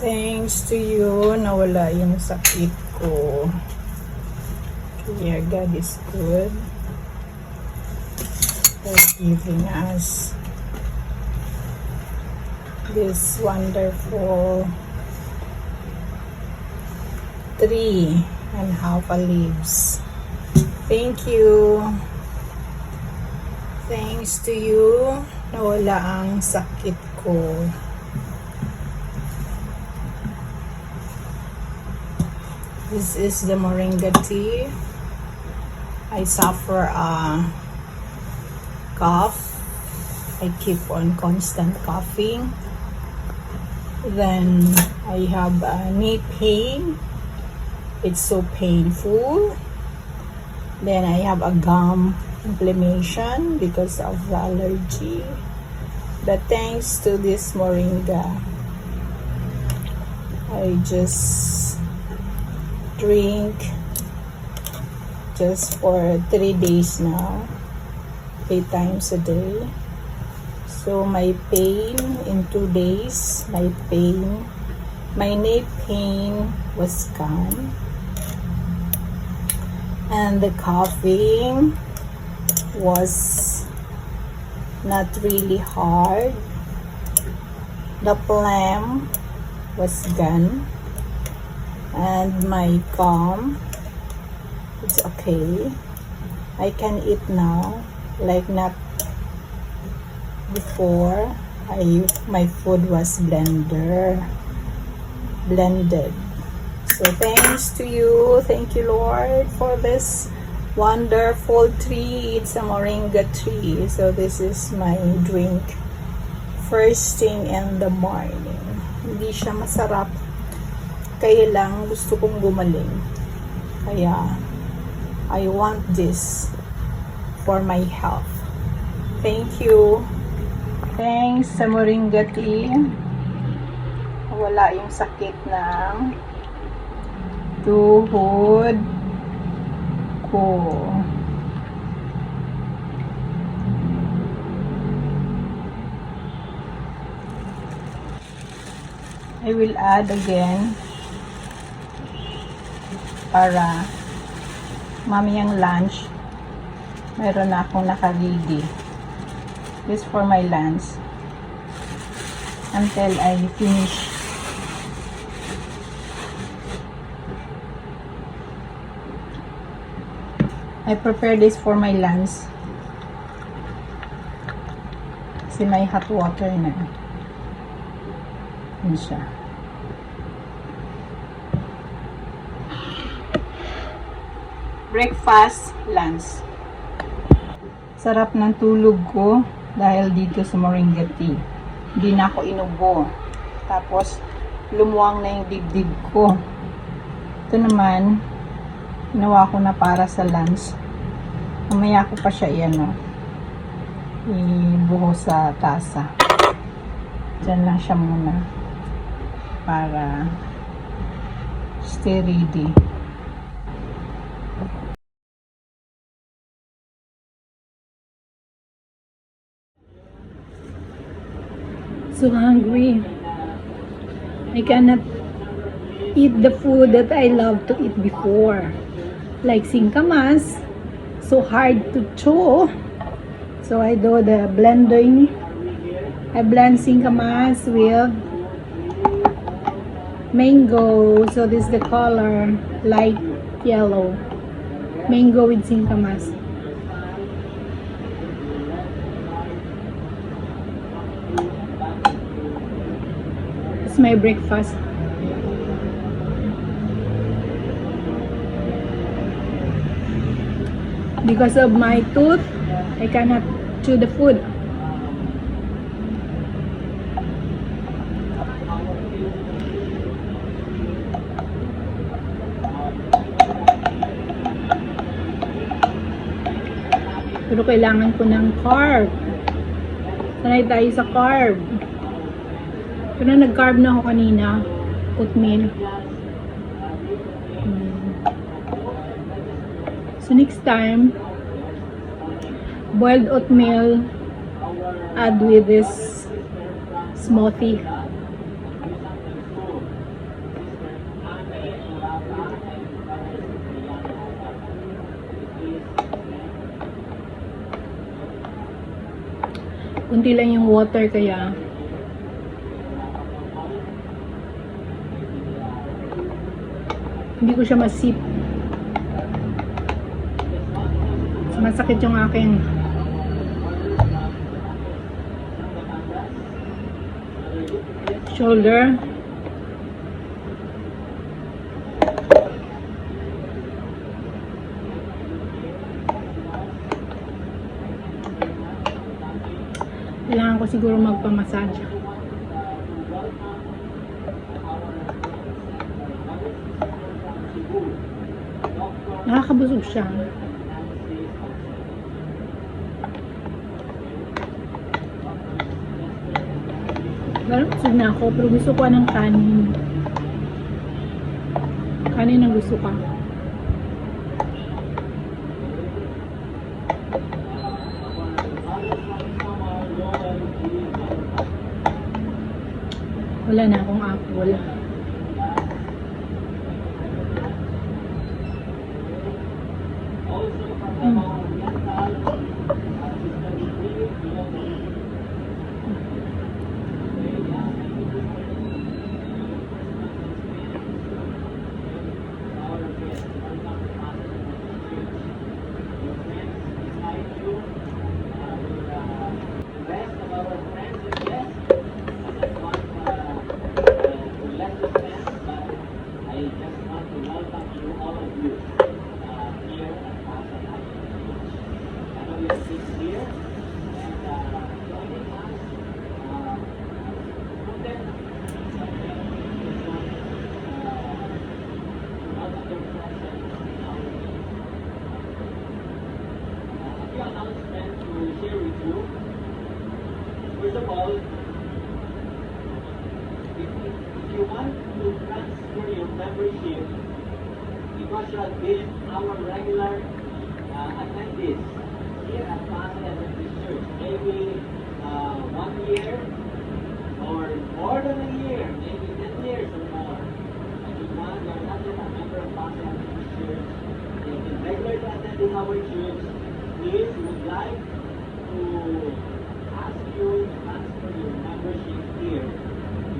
Thanks to you, nawala yung sakit ko. Kaya God is good for giving us this wonderful 3.5 leaves. Thank you. Thanks to you, nawala ang sakit ko. This is the moringa tea. I suffer a cough. I keep on constant coughing. Then I have a knee pain. It's so painful. Then I have a gum inflammation because of the allergy. But thanks to this moringa, I just drink just for 3 days now, 3 times a day. So my pain in 2 days, my knee pain was gone, and the coughing was not really hard. The phlegm was gone, and my gum, it's okay. I can eat now, like not before. My food was blended. So thanks to you, thank you Lord for this wonderful tree. It's a moringa tree. So this is my drink first thing in the morning. Hindi siya masarap, kaya lang gusto kong gumaling. Kaya I want this for my health. Thank you. Thanks sa moringa tea. Wala yung sakit ng tuhod ko. I will add again para mamayang lunch mayroon na akong naka-ready. This for my lunch until I finish. I prepare this for my lunch kasi may hot water na. Yan siya. Breakfast, lunch. Sarap ng tulog ko dahil dito sa moringa tea. Hindi na ako inubo. Tapos, lumuwang na yung dibdib ko. Ito naman, ginawa ko na para sa lunch. Mamaya ko pa siya ibuho sa tasa. Diyan lang siya muna para stay ready. So hungry. I cannot eat the food that I love to eat before, like singkamas. So hard to chew. So I do the blending. I blend singkamas with mango. So this is the color, light yellow. Mango with singkamas. It's my breakfast. Because of my tooth, I cannot chew the food. Pero kailangan ko ng carb. Sanay tayo sa carb. Pero nag-carb na ako kanina. Oatmeal. So next time, boiled oatmeal, add with this smoothie. Kunti lang yung water kaya hindi ko siya masip. Masakit yung aking shoulder. Kailangan ko siguro magpamassage. Nakakabusog siya. Parang busog na ako, pero gusto ko ng kanin. Kanin ang gusto ko. Wala na akong apple. First of all, if you want to transfer your membership, you must have been our regular attendees here at Pasay Adventist Church. Maybe 1 year or more than a year, maybe 10 years or more. And if not, you are not yet a member of Pasay Adventist Church. You've been regularly attending our church. Please, we would like to ask you to transfer your membership here.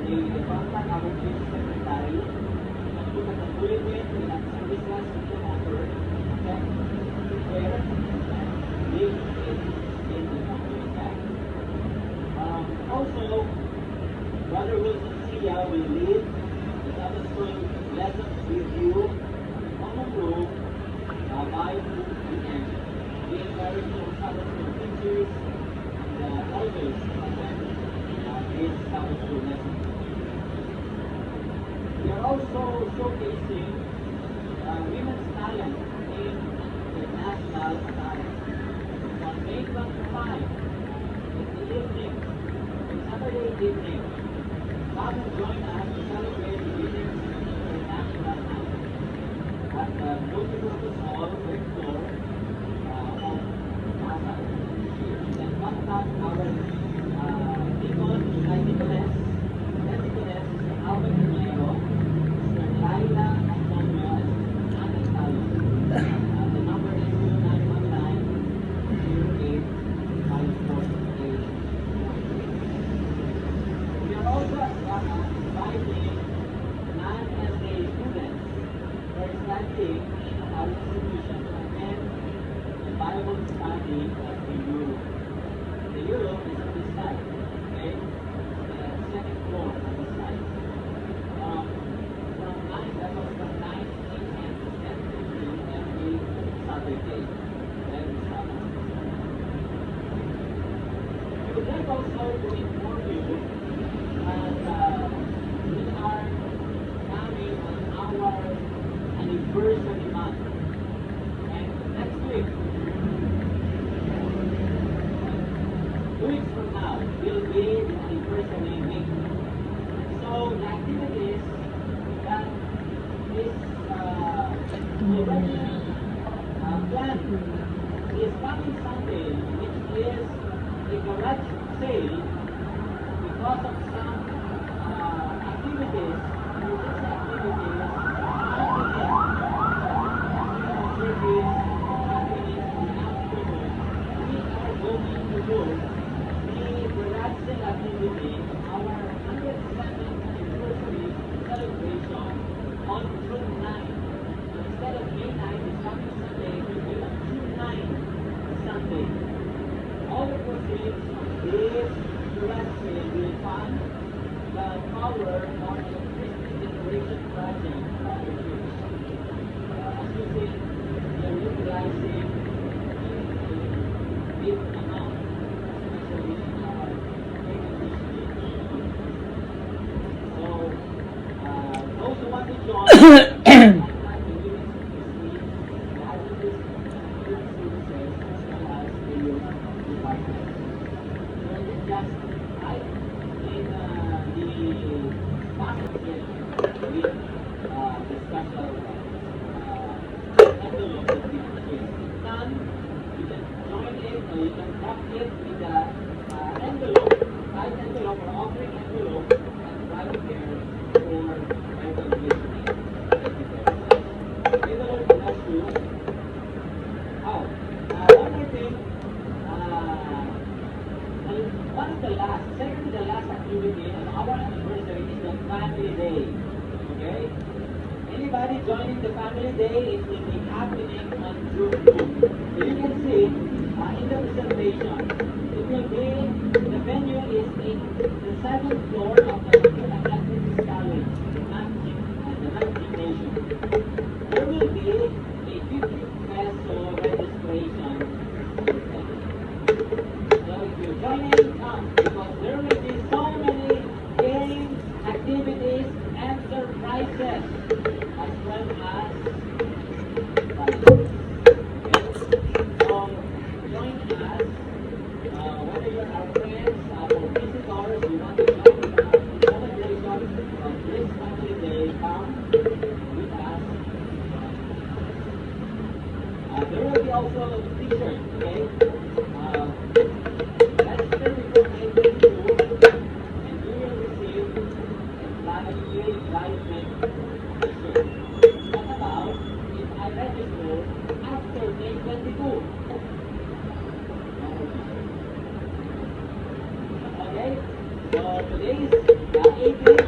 You may contact our church secretary and look at the bulletin with that services we can offer. Okay? Where link is in the company tag. Also, Brother Wilson Sia will lead the Sabbath school lessons with you on the room by 2 p.m. We encourage your Sabbath school teachers and elders to attend this Sabbath school lesson. We are also showcasing women's talent in the national talent. On May 25, in the evening, Saturday evening, come and join us to celebrate the winners of the national talent at the multipurpose hall, third floor of Pasay. Then contact our Deacon Nicolas, Nicolas Albert Pinero, Mr. Laila Antonio, and Ana Talo. The number is 0919-085488. We are also inviting non-SA students who are studying at our institution to attend the Bible study at the Europe. The Europe is on this side, okay? The second floor on this side. From 9, that was from 9 a.m. to 10:15 every Saturday. Every Sabbath. We would like also to inform you that we are coming on our anniversary month. And next week, 2 weeks from now, will be the anniversary week. So the activities that is already planned is coming Sunday, which is a garage sale because of some activities. And these activities service happening in the afternoon. We are going to do the activity of our 107th anniversary celebration on June 9. So instead of May 9, this coming Sunday, it will be on June 9, Sunday. All the proceeds of this US trip will fund the power on the electricity generation project of the church. As you see, we are utilizing a big amount, especially our so, those who want to join, contact the units the advocates, services, as well as the youth department. So just type in the password with the special envelope that we purchased. None, you can join it or you can drop it with the envelope, right envelope or offering envelope, and right there for Bible listening. Thank you very much. May the Lord bless you. Oh, one more thing. One of the last, second to the last activity on our anniversary is the family day. Okay? Anybody joining the family day, it will be happening on June 2. So you can see in the presentation, it will be, the venue is in the 7th floor of the Athletics College, the non-gymnasium. There will be a 50 peso registration. So if you're joining, come, because there will be so many games, activities, and surprises, as well as prizes. Okay? So join us, whether you're our friends or visitors, you want to join the celebration of this family day, come with us. There will be also a t-shirt, okay? Register before 9:22 and you will receive a private t-shirt. What about if I register after May 22? Okay? So today is 18.